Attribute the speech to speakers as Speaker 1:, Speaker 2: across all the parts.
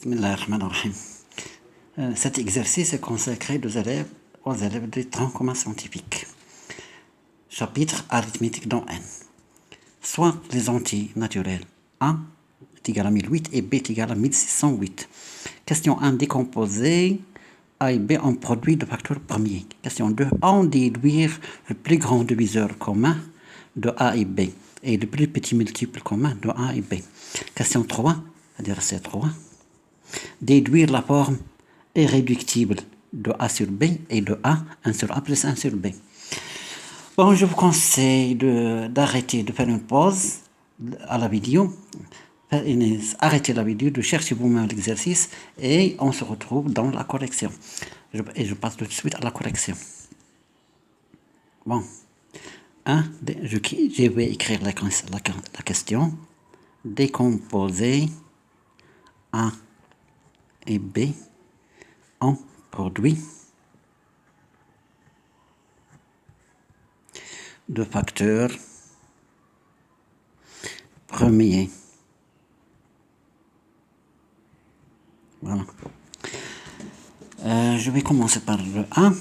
Speaker 1: Bismillahirrahmanirrahim. Cet exercice est consacré aux élèves des troncs communs scientifiques. Chapitre arithmétique dans N. Soit les entiers naturels A est égal à 1008 et B est égal à 1608. Question 1. Décomposer A et B en produits de facteurs premiers. Question 2. En déduire le plus grand diviseur commun de A et B et le plus petit multiple commun de A et B. Question 3. C'est-à-dire c'est 3. Déduire la forme irréductible de A sur B et de A, 1 sur A plus 1 sur B. Bon, je vous conseille d'arrêter de faire une pause à la vidéo. Arrêtez la vidéo, de chercher vous-même l'exercice et on se retrouve dans la correction. Et je passe tout de suite à la correction. Bon, je vais écrire la question. Décomposer A et B en produits de facteurs premiers. Voilà. Je vais commencer par le A.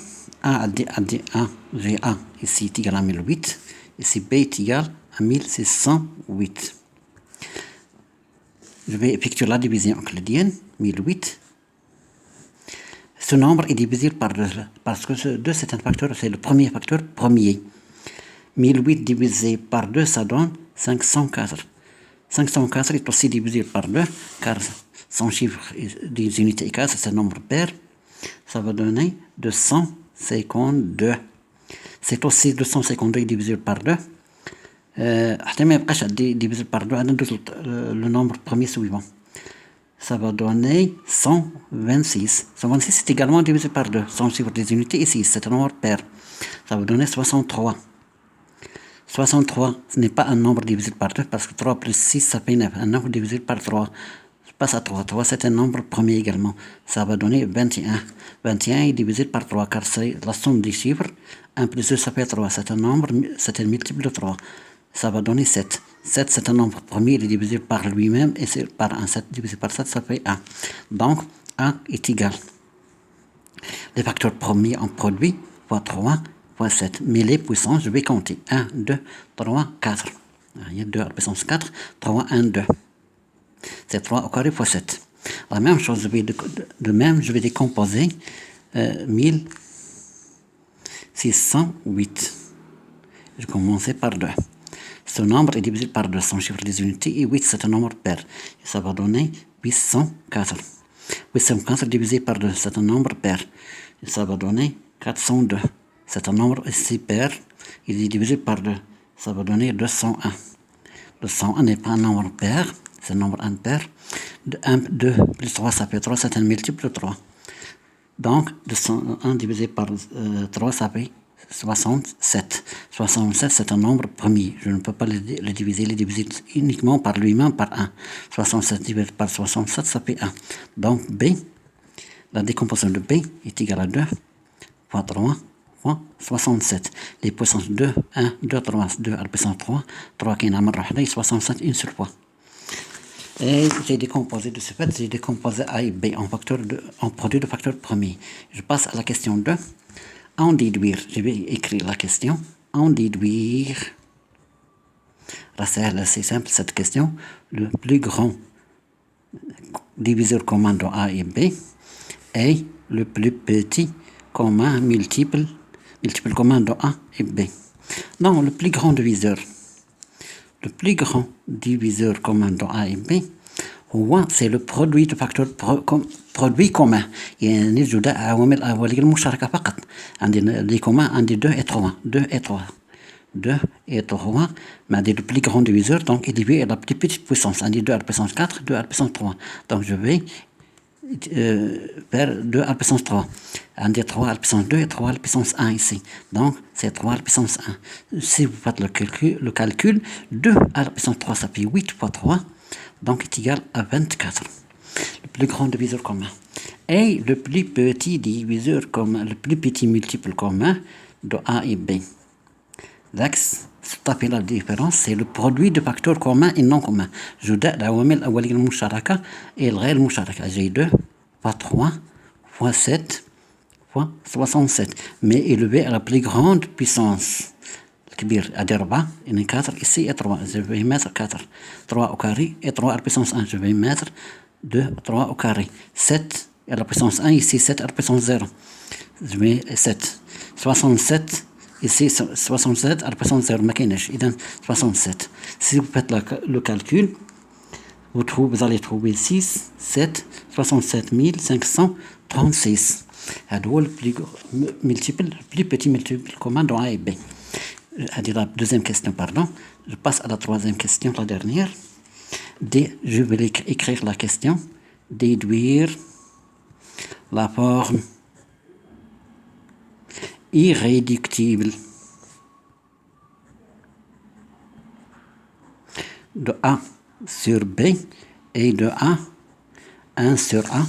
Speaker 1: A, j'ai A ici est égal à 1008. Ici B est égal à 1608. Je vais effectuer la division euclidienne. 1008. Ce nombre est divisible par 2 parce que ce 2 c'est un facteur, c'est le premier facteur premier. 1008 divisé par 2 ça donne 504. 504 est aussi divisible par 2 car son chiffre des unités égal c'est un nombre pair. Ça va donner 252. C'est aussi 252 divisible par 2. Divisible par 2 le nombre premier suivant. Ça va donner 126. 126 est également divisé par 2. Son chiffre des unités ici, c'est un nombre pair. Ça va donner 63. 63, ce n'est pas un nombre divisible par 2 parce que 3 plus 6, ça fait 9. Un nombre divisible par 3, je passe à 3. 3, c'est un nombre premier également. Ça va donner 21. 21 est divisible par 3 car c'est la somme des chiffres. 1 plus 2, ça fait 3. C'est un nombre, c'est un multiple de 3. Ça va donner 7. 7, c'est un nombre premier, il est divisible par lui-même, et c'est par 1. 7 divisé par 7, ça fait 1. Donc, 1 est égal. Les facteurs premiers en produit, fois 3, fois 7. Mais les puissances, je vais compter. 1, 2, 3, 4. Il y a 2 à la puissance 4. 3, 1, 2. C'est 3 au carré fois 7. La même chose, je vais décomposer 1608. Je vais commencer par 2. Ce nombre est divisible par 2, son chiffre des unités, et 8 c'est un nombre pair. Et ça va donner 804. 804 divisé par 2, c'est un nombre pair. Et ça va donner 402. C'est un nombre ici pair, il est divisible par 2. Ça va donner 201. 201 n'est pas un nombre pair, c'est un nombre impair. 2 plus 3, ça fait 3, c'est un multiple de 3. Donc, 201 divisé par 3, ça fait 67. 67, c'est un nombre premier. Je ne peux pas le diviser uniquement par lui-même par 1. 67 divisé par 67, ça fait 1. Donc, B, la décomposition de B est égale à 2 fois 3 fois 67. Les puissances 2, 1, 2, 3, 2 à la puissance 3, 3 qui est en 67 une seule fois. Et j'ai décomposé de ce fait, j'ai décomposé A et B en produits de facteurs premiers. Je passe à la question 2. En déduire, je vais écrire la question. En déduire, c'est simple cette question, le plus grand diviseur commun de A et B est le plus petit commun multiple commun de A et B. Non, le plus grand diviseur commun de A et B, c'est le produit de facteurs produit commun. يعني يوجد عوامل أولية المشتركة فقط. عندي les communs عندي 2 et 3. 2 et 3. 2 et 3. Mais le plus grand diviseur, donc il divise la plus petite puissance. عندي 2 à la puissance 4, 2 à la puissance 3. Donc je vais faire 2 à la puissance 3. عندي 3 à la puissance 2 et 3 à la puissance 1 ici. Donc c'est 3 à la puissance 1. Si vous faites le calcul, 2 à la puissance 3, ça fait 8 fois 3. Donc est égal à 24. Le plus grand diviseur commun. Et le plus petit diviseur commun, le plus petit multiple commun de A et B. L'axe taper la différence, c'est le produit de facteurs communs et non communs. Je donne العوامل الأولية المشتركة et الغير المشتركة. J'ai 2 fois 3 fois 7 fois 67. Mais élevé à la plus grande puissance. الكبير ادي 4 يعني 4 ici et 3 je vais mettre 4 3 au carré et 3 à la puissance 1 je vais mettre 2 3 au carré 7 à la puissance 1 ici 7 à la puissance 0 je mets 7 67 ici 67 à la puissance 0 ما كايناش اذا 67 si vous faites le calcul vous allez trouver 6 7 67 536 هذا هو plus petit multiple commun dans A et B. La deuxième question, pardon. Je passe à la troisième question, la dernière. Je vais écrire la question. Déduire la forme irréductible de A sur B et de A 1 sur A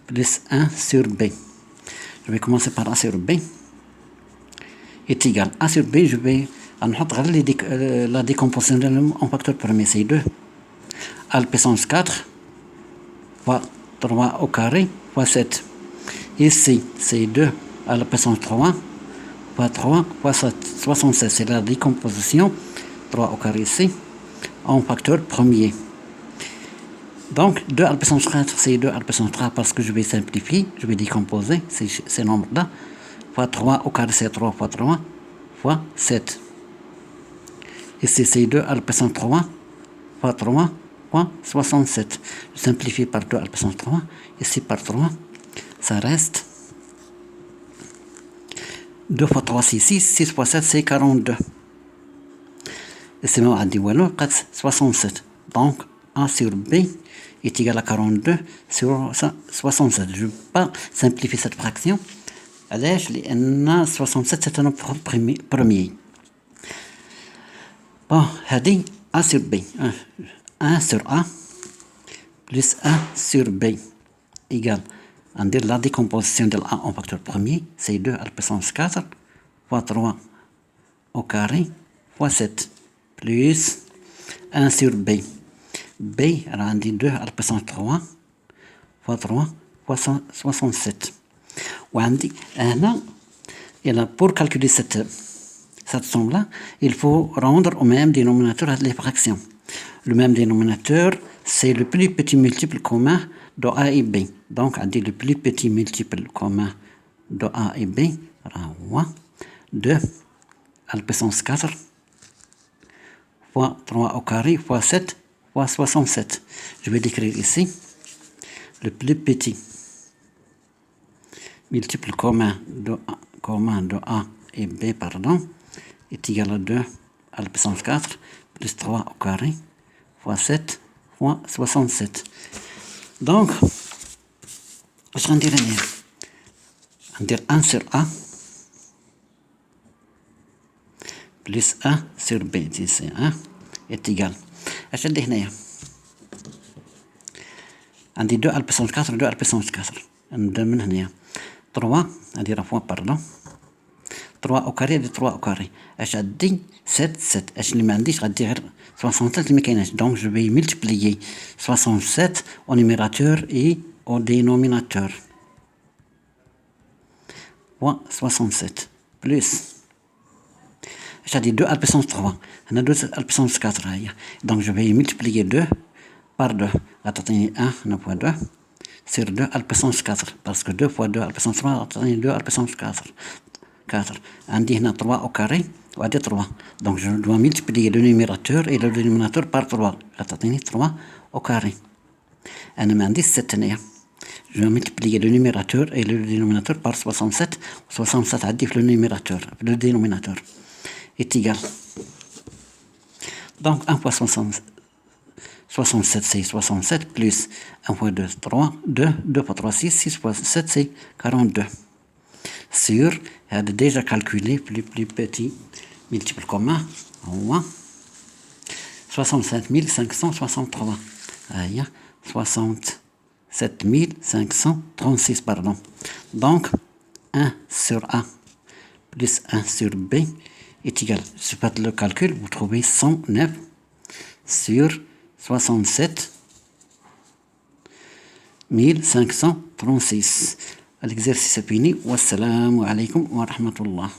Speaker 1: plus 1 sur B. Je vais commencer par A sur B. Est égal A sur B, je vais la décomposition en facteur premier, c'est 2 à la puissance 4 fois 3 au carré fois 7. Ici, c'est 2 à la puissance 3 fois 3 fois 7. 67, c'est la décomposition 3 au carré ici en facteur premier. Donc, 2 à la puissance 4, c'est 2 à la puissance 3 parce que je vais simplifier, je vais décomposer ces nombres-là. Fois 3 au carré, c'est 3 fois 3 fois 7. Ici, c'est 2 à la puissance 3 fois 3 fois 67. Je simplifie par 2 à la puissance 3. Ici, par 3, ça reste 2 fois 3, c'est 6. 6 fois 7, c'est 42. Ici, on a dit, voilà, 67. Donc, A sur B est égal à 42 sur 67. Je ne vais pas simplifier cette fraction. علاش لان 67 c'est un premier bon هذه A sur B 1 sur A plus 1 sur B égale ندير la décomposition de A en facteur premier c'est 2 à la puissance 4 fois 3 au carré fois 7 plus 1 sur B B راه عندي 2 à la puissance 3 fois 3 fois 67 وعندي هنا pour calculer cette somme là il faut rendre au même dénominateur les fractions. Le même dénominateur c'est le plus petit multiple commun de A et B. Donc on dit le plus petit multiple commun de A et B هو 2 à la puissance 4 fois 3 au carré fois 7 fois 67. Je vais l'écrire ici. Le plus petit multiple commun de A et B, pardon, est égal à 2 à la puissance 4 plus 3 au carré fois 7 fois 67. Donc, je vais dire 1 sur A plus 1 sur B, c'est 1 est égal. Je vais dire on dit 2 à la puissance 4, 2 à la puissance 4. من هنا 3 هذه fois pardon 3 au carré de 3 au carré اش غادي 7 7 اش اللي ما عنديش غادي غير 67 اللي ما كايناش donc je vais multiplier 67 au numérateur et au dénominateur fois 67 plus اش غادي 2 à la puissance 3 هنا 2 à la puissance 4 هي donc je vais multiplier 2 par 2 غتعطيني 1 هنا fois 2 sur 2 à la puissance 4 parce que 2 fois 2 à la puissance 3 غتعطيني 2 à la puissance 4 عندي هنا 3 au carré وعندي 3 donc je dois multiplier le numérateur et le dénominateur par 3 غتعطيني 3 au carré أنا ما عنديش 7 هنايا je dois multiplier le numérateur et le dénominateur par 67 67 عندي في le numérateur في le dénominateur est égal donc 1 fois 67 c'est 67 plus 1 fois 2 3 2 fois 3 6 6 fois 7 c'est 42 sur a déjà calculé plus petit multiple commun au moins 65 563 67 536 pardon donc 1 sur A plus 1 sur B est égal, si vous faites le calcul, vous trouvez 109 sur 67 1536. L'exercice est fini. Wassalamu alaikum wa rahmatullah.